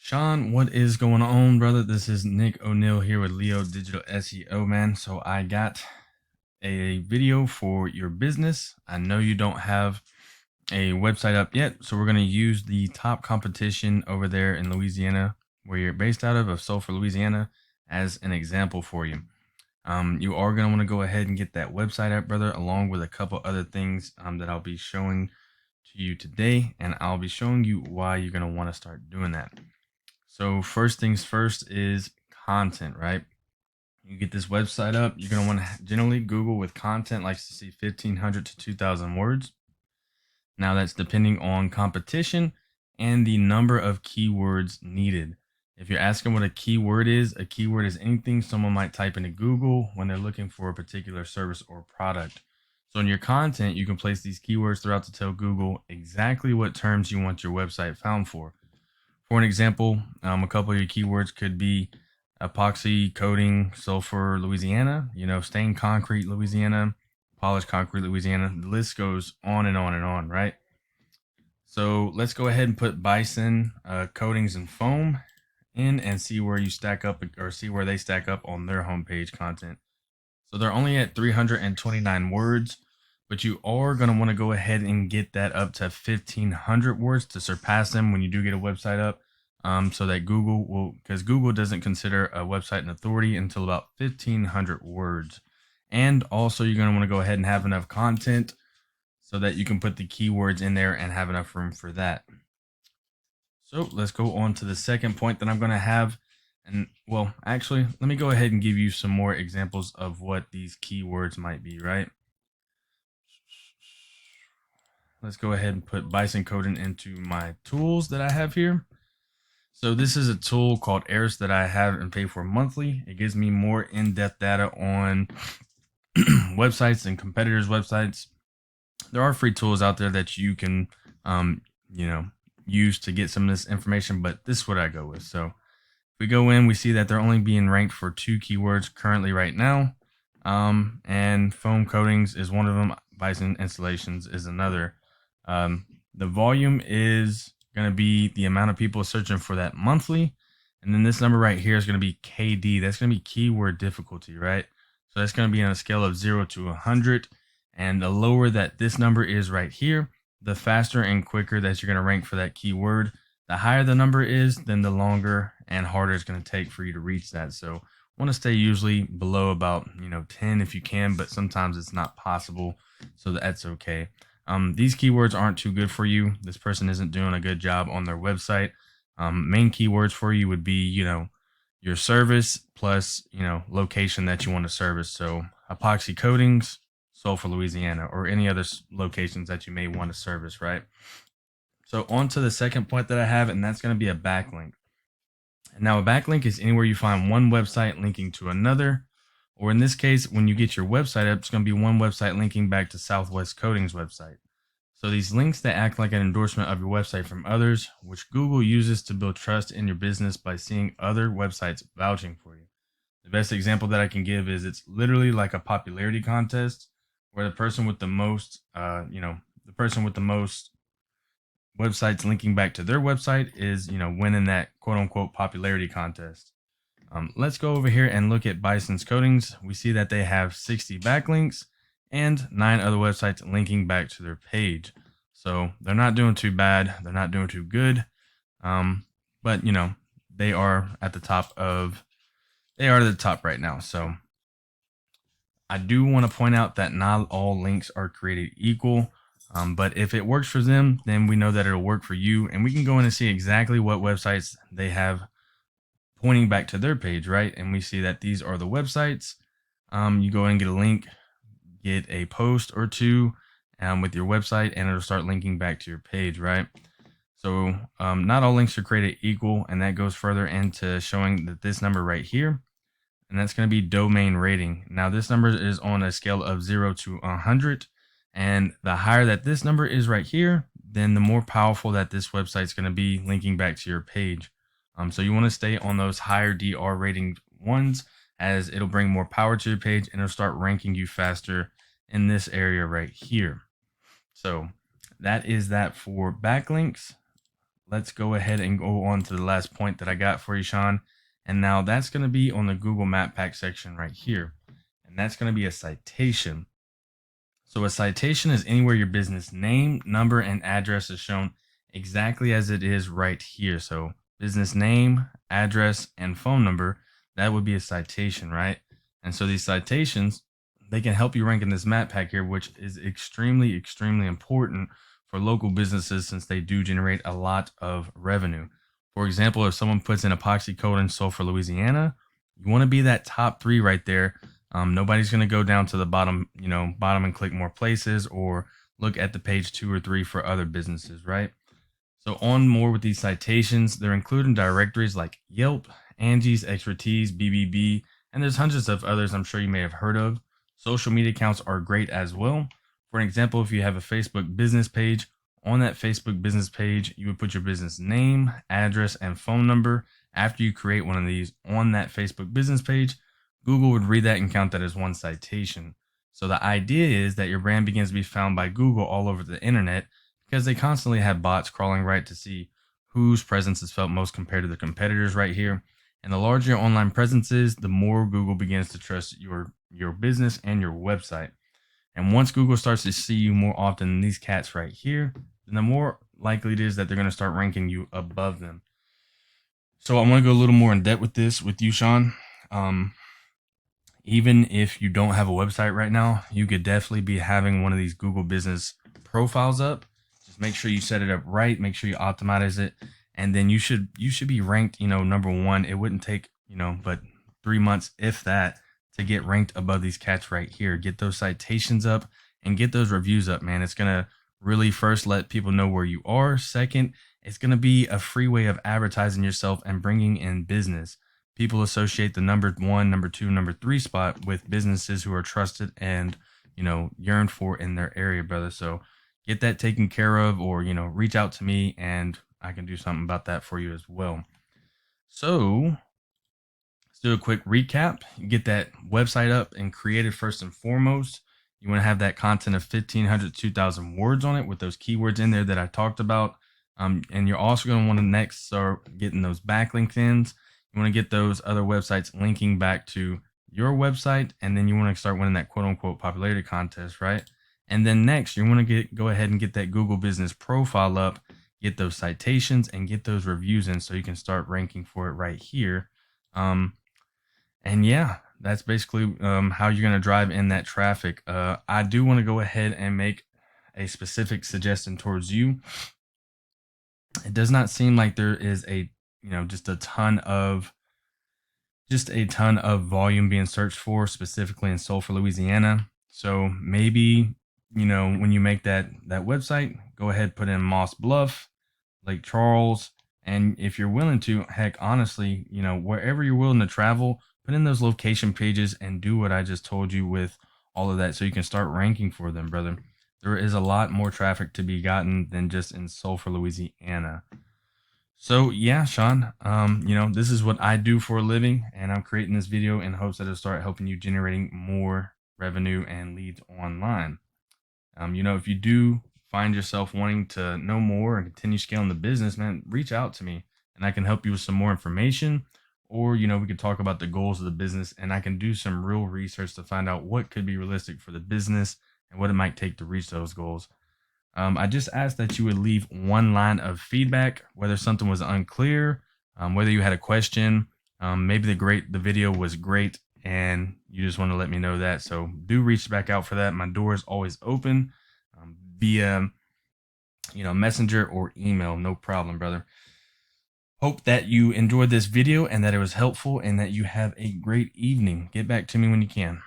Sean, what is going on, brother? This is Nick O'Neill here with Leo Digital SEO, man. So I got a video for your business. I know you don't have a website up yet, so we're going to use the top competition over there in Louisiana, where you're based out of Sulphur, Louisiana, as an example for you. You are going to want to go ahead and get that website up, brother, along with a couple other things that I'll be showing to you today, and I'll be showing you why you're going to want to start doing that. So first things first is content, right? You get this website up, you're going to want to generally Google with content likes to see 1,500 to 2,000 words. Now that's depending on competition and the number of keywords needed. If you're asking what a keyword is anything someone might type into Google when they're looking for a particular service or product. So in your content, you can place these keywords throughout to tell Google exactly what terms you want your website found for. For an example, a couple of your keywords could be epoxy coating, sulfur, Louisiana, stained concrete, Louisiana, polished concrete, Louisiana. The list goes on and on and on, right? So let's go ahead and put bison, coatings, and foam in and see where you stack up, or see where they stack up on their homepage content. So they're only at 329 words, but you are going to want to go ahead and get that up to 1,500 words to surpass them when you do get a website up. So that Google will, because Google doesn't consider a website an authority until about 1,500 words. And also you're going to want to go ahead and have enough content so that you can put the keywords in there and have enough room for that. So let's go on to the second point that I'm going to have. And well, actually, let me go ahead and give you some more examples of what these keywords might be, right? Let's go ahead and put bison coating into my tools that I have here. So this is a tool called Eris that I have and pay for monthly. It gives me more in-depth data on websites and competitors' websites. There are free tools out there that you can, use to get some of this information, but this is what I go with. So if we go in, we see that they're only being ranked for 2 keywords currently right now. And foam coatings is one of them. Bison installations is another. The volume is going to be the amount of people searching for that monthly. And then this number right here is going to be KD. That's going to be keyword difficulty, right? So that's going to be on a scale of 0 to 100. And the lower that this number is right here, the faster and quicker that you're going to rank for that keyword. The higher the number is, then the longer and harder it's going to take for you to reach that. So want to stay usually below about 10 if you can, but sometimes it's not possible, so that's okay. These keywords aren't too good for you. This person isn't doing a good job on their website. Main keywords for you would be your service plus location that you want to service. So epoxy coatings, Sulphur, Louisiana, or any other locations that you may want to service, right? So on to the second point that I have, and that's going to be a backlink. Now, a backlink is anywhere you find one website linking to another, or in this case, when you get your website up, it's going to be one website linking back to Southwest Coatings website. So these links that act like an endorsement of your website from others, which Google uses to build trust in your business by seeing other websites vouching for you. The best example that I can give is it's literally like a popularity contest where the person with the most, websites linking back to their website is, winning that quote unquote popularity contest. Let's go over here and look at Bison's Coatings. We see that they have 60 backlinks and 9 other websites linking back to their page. So they're not doing too bad. They're not doing too good. But they are at the top right now. So I do want to point out that not all links are created equal. But if it works for them, then we know that it'll work for you. And we can go in and see exactly what websites they have pointing back to their page, right? And we see that these are the websites. You go in and get a link, get a post or two with your website, and it'll start linking back to your page, right? So not all links are created equal, and that goes further into showing that this number right here, and that's going to be domain rating. Now this number is on a scale of 0 to 100. And the higher that this number is right here, then the more powerful that this website is going to be linking back to your page. So you want to stay on those higher DR rating ones, as it'll bring more power to your page and it'll start ranking you faster in this area right here. So that is that for backlinks. let's go ahead and go on to the last point that I got for you, Sean. And now that's going to be on the Google Map Pack section right here. And that's going to be a citation. So a citation is anywhere your business name, number, and address is shown exactly as it is right here. So business name, address, and phone number, that would be a citation, right? And so these citations, they can help you rank in this map pack here, which is extremely, extremely important for local businesses since they do generate a lot of revenue. For example, if someone puts in epoxy coat in Sulphur, Louisiana, you want to be that top 3 right there. Nobody's going to go down to the bottom, bottom and click more places or look at the page 2 or 3 for other businesses, right? So on more with these citations, they're included in directories like Yelp, Angie's, Expertise, BBB, and there's hundreds of others I'm sure you may have heard of. Social media accounts are great as well. For an example, if you have a Facebook business page, on that Facebook business page, you would put your business name, address, and phone number. After you create one of these on that Facebook business page, Google would read that and count that as one citation. So the idea is that your brand begins to be found by Google all over the internet because they constantly have bots crawling right to see whose presence is felt most compared to the competitors right here. And the larger your online presence is, the more Google begins to trust your business and your website. And once Google starts to see you more often than these cats right here, then the more likely it is that they're going to start ranking you above them. So I want to go a little more in depth with this with you, Sean. Even if you don't have a website right now, you could definitely be having one of these Google business profiles up. Just make sure you set it up right. Make sure you optimize it. And then you should be ranked, number 1. It wouldn't take, but 3 months, if that, to get ranked above these cats right here. Get those citations up and get those reviews up, man. It's going to really first let people know where you are. Second, it's going to be a free way of advertising yourself and bringing in business. People associate the number 1, number 2, number 3 spot with businesses who are trusted and, yearned for in their area, brother. So get that taken care of, or, reach out to me and I can do something about that for you as well. So let's do a quick recap. You get that website up and created first and foremost. You want to have that content of 1,500 to 2,000 words on it with those keywords in there that I talked about. And you're also going to want to next start getting those backlinks in. You want to get those other websites linking back to your website, and then you want to start winning that quote unquote popularity contest, right? And then next, you want to go ahead and get that Google business profile up, get those citations, and get those reviews in so you can start ranking for it right here. And yeah, that's basically how you're going to drive in that traffic. I do want to go ahead and make a specific suggestion towards you. It does not seem like there is just a ton of volume being searched for, specifically in Sulphur, Louisiana. So maybe, when you make that website, go ahead, put in Moss Bluff, Lake Charles, and if you're willing to, heck, honestly, wherever you're willing to travel, put in those location pages and do what I just told you with all of that so you can start ranking for them, brother. There is a lot more traffic to be gotten than just in Sulphur, Louisiana. So yeah, Sean, this is what I do for a living, and I'm creating this video in hopes that it'll start helping you generating more revenue and leads online. If you do find yourself wanting to know more and continue scaling the business, man, reach out to me and I can help you with some more information, or, we could talk about the goals of the business and I can do some real research to find out what could be realistic for the business and what it might take to reach those goals. I just asked that you would leave one line of feedback, whether something was unclear, whether you had a question, maybe the video was great and you just want to let me know that. So do reach back out for that. My door is always open via, messenger or email. No problem, brother. Hope that you enjoyed this video and that it was helpful and that you have a great evening. Get back to me when you can.